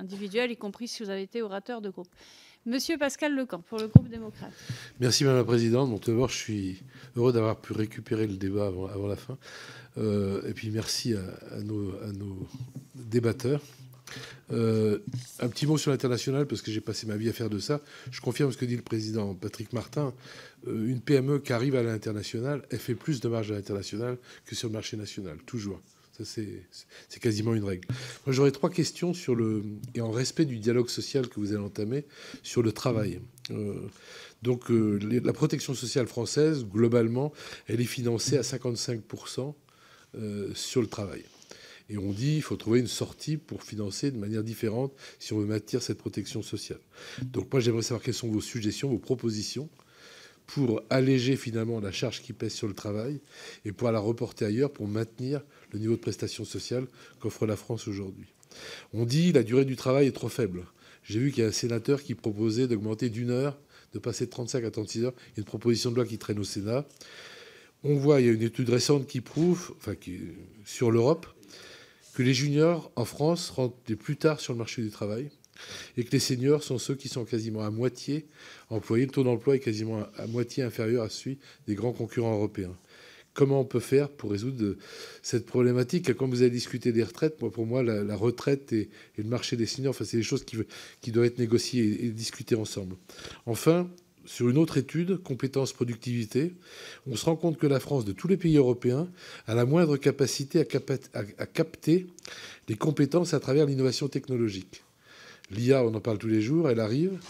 individuelle, y compris si vous avez été orateur de groupe. Monsieur Pascal Lecamp, pour le groupe démocrate. Merci Madame la Présidente. Bon, tout d'abord, je suis heureux d'avoir pu récupérer le débat avant la fin. Et puis merci à nos débatteurs. Un petit mot sur l'international, parce que j'ai passé ma vie à faire de ça. Je confirme ce que dit le président Patrick Martin. Une PME qui arrive à l'international, elle fait plus de marge à l'international que sur le marché national, toujours. Ça, c'est quasiment une règle. Moi, j'aurais 3 questions et en respect du dialogue social que vous allez entamer, sur le travail. La protection sociale française, globalement, elle est financée à 55% sur le travail. Et on dit qu'il faut trouver une sortie pour financer de manière différente si on veut maintenir cette protection sociale. Donc moi, j'aimerais savoir quelles sont vos suggestions, vos propositions pour alléger finalement la charge qui pèse sur le travail et pour la reporter ailleurs pour maintenir le niveau de prestation sociale qu'offre la France aujourd'hui. On dit que la durée du travail est trop faible. J'ai vu qu'il y a un sénateur qui proposait d'augmenter d'1 heure, de passer de 35 à 36 heures. Il y a une proposition de loi qui traîne au Sénat. On voit, il y a une étude récente qui prouve, sur l'Europe, que les juniors en France rentrent plus tard sur le marché du travail et que les seniors sont ceux qui sont quasiment à moitié employés. Le taux d'emploi est quasiment à moitié inférieur à celui des grands concurrents européens. Comment on peut faire pour résoudre cette problématique? Quand vous avez discuté des retraites, pour moi, la retraite et le marché des seniors, c'est des choses qui doivent être négociées et discutées ensemble. Enfin, sur une autre étude, compétences productivité, on se rend compte que la France, de tous les pays européens, a la moindre capacité à capter les compétences à travers l'innovation technologique. L'IA, on en parle tous les jours, elle arrive,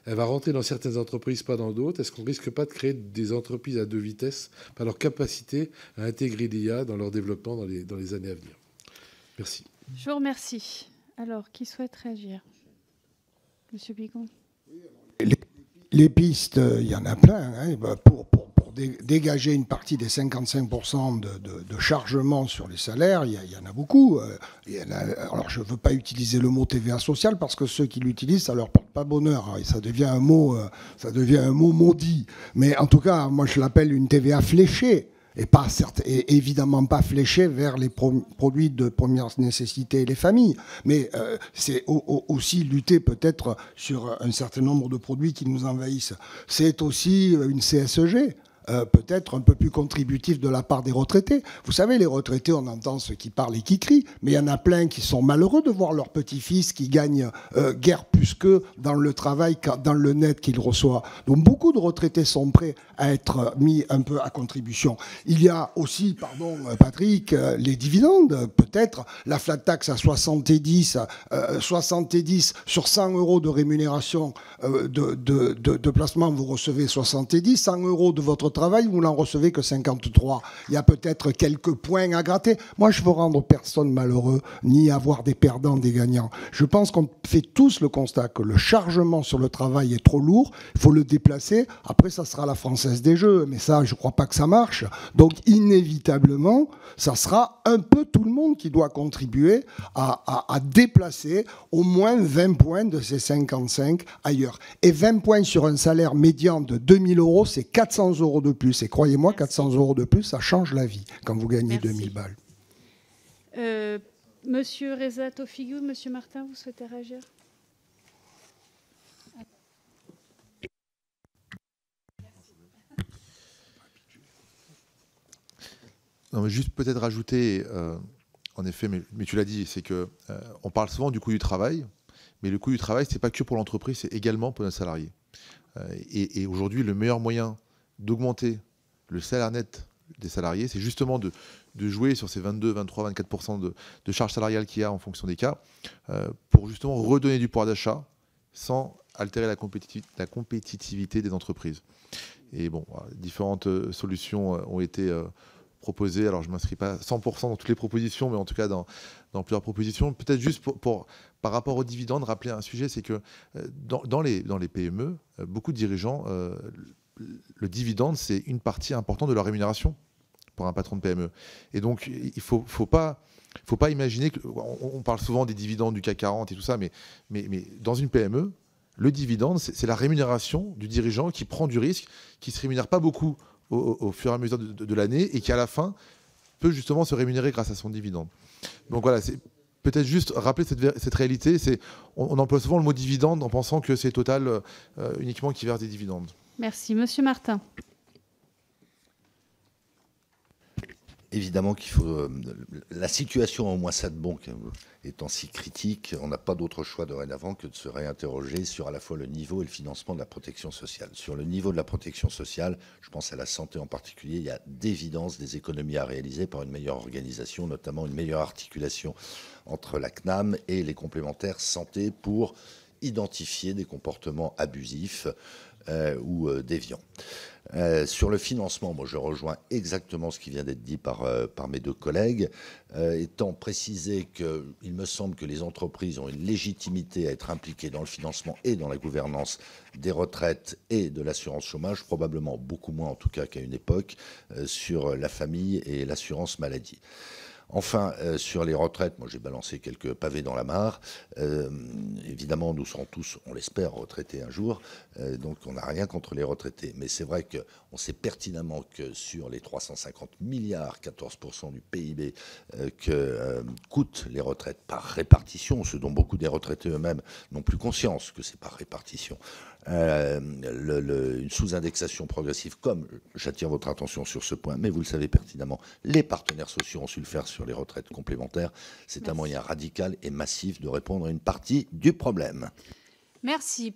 elle va rentrer dans certaines entreprises, pas dans d'autres. Est-ce qu'on ne risque pas de créer des entreprises à 2 vitesses par leur capacité à intégrer l'IA dans leur développement dans les années à venir? Merci. Je vous remercie. Alors, qui souhaite réagir? Monsieur Bigon. Les pistes, il y en a plein. Pour dégager une partie des 55% de chargement sur les salaires, il y en a beaucoup. Alors, je ne veux pas utiliser le mot TVA social parce que ceux qui l'utilisent, ça ne leur porte pas bonheur. Et ça devient un mot maudit. Mais en tout cas, moi, je l'appelle une TVA fléchée. Et évidemment pas fléché vers les produits de première nécessité et les familles. Mais c'est aussi lutter peut-être sur un certain nombre de produits qui nous envahissent. C'est aussi une CSG. Peut-être un peu plus contributif de la part des retraités. Vous savez, les retraités, on entend ceux qui parlent et qui crient, mais il y en a plein qui sont malheureux de voir leur petit-fils qui gagne guère plus qu'eux dans le travail, dans le net qu'il reçoit. Donc beaucoup de retraités sont prêts à être mis un peu à contribution. Il y a aussi, pardon Patrick, les dividendes, peut-être la flat tax à 70 sur 100 € de rémunération de placement, vous recevez 70, 100 € de votre travail, vous n'en recevez que 53. Il y a peut-être quelques points à gratter. Moi, je veux rendre personne malheureux, ni avoir des perdants, des gagnants. Je pense qu'on fait tous le constat que le chargement sur le travail est trop lourd, il faut le déplacer. Après, ça sera la Française des Jeux, mais ça, je ne crois pas que ça marche. Donc, inévitablement, ça sera un peu tout le monde qui doit contribuer à déplacer au moins 20 points de ces 55 ailleurs. Et 20 points sur un salaire médian de 2000 €, c'est 400 € de plus. Et croyez-moi, 400 € de plus, ça change la vie quand vous gagnez 2000 balles. Monsieur Reza Tofigou, Monsieur Martin, vous souhaitez réagir? Non, mais juste peut-être rajouter, en effet, mais tu l'as dit, c'est que on parle souvent du coût du travail, mais le coût du travail, c'est pas que pour l'entreprise, c'est également pour nos salariés. Et aujourd'hui, le meilleur moyen d'augmenter le salaire net des salariés, c'est justement de jouer sur ces 22, 23, 24% de charge salariale qu'il y a en fonction des cas, pour justement redonner du pouvoir d'achat sans altérer la compétitivité des entreprises. Et bon, différentes solutions ont été proposées. Alors, je ne m'inscris pas 100% dans toutes les propositions, mais en tout cas dans plusieurs propositions. Peut-être juste par rapport aux dividendes, rappeler un sujet, c'est que dans les PME, beaucoup de dirigeants, le dividende, c'est une partie importante de leur rémunération pour un patron de PME. Et donc, il ne faut pas imaginer que... On parle souvent des dividendes du CAC 40 et tout ça, mais dans une PME, le dividende, c'est la rémunération du dirigeant qui prend du risque, qui ne se rémunère pas beaucoup au fur et à mesure de l'année et qui, à la fin, peut justement se rémunérer grâce à son dividende. Donc voilà, peut-être juste rappeler cette réalité. On emploie souvent le mot dividende en pensant que c'est Total uniquement qui verse des dividendes. Merci. Monsieur Martin. Évidemment qu'il faut... la situation au Moissad Bank étant si critique, on n'a pas d'autre choix dorénavant que de se réinterroger sur à la fois le niveau et le financement de la protection sociale. Sur le niveau de la protection sociale, je pense à la santé en particulier, il y a d'évidence des économies à réaliser par une meilleure organisation, notamment une meilleure articulation entre la CNAM et les complémentaires santé pour identifier des comportements abusifs ou déviants. Sur le financement, moi je rejoins exactement ce qui vient d'être dit par mes deux collègues, étant précisé qu'il me semble que les entreprises ont une légitimité à être impliquées dans le financement et dans la gouvernance des retraites et de l'assurance chômage, probablement beaucoup moins en tout cas qu'à une époque, sur la famille et l'assurance maladie. Enfin, sur les retraites, moi j'ai balancé quelques pavés dans la mare. Évidemment, nous serons tous, on l'espère, retraités un jour, donc on n'a rien contre les retraités. Mais c'est vrai qu'on sait pertinemment que sur les 350 milliards, 14% du PIB que coûtent les retraites par répartition, ce dont beaucoup des retraités eux-mêmes n'ont plus conscience que c'est par répartition, une sous-indexation progressive, comme j'attire votre attention sur ce point, mais vous le savez pertinemment, les partenaires sociaux ont su le faire sur les retraites complémentaires. C'est un moyen radical et massif de répondre à une partie du problème. Merci.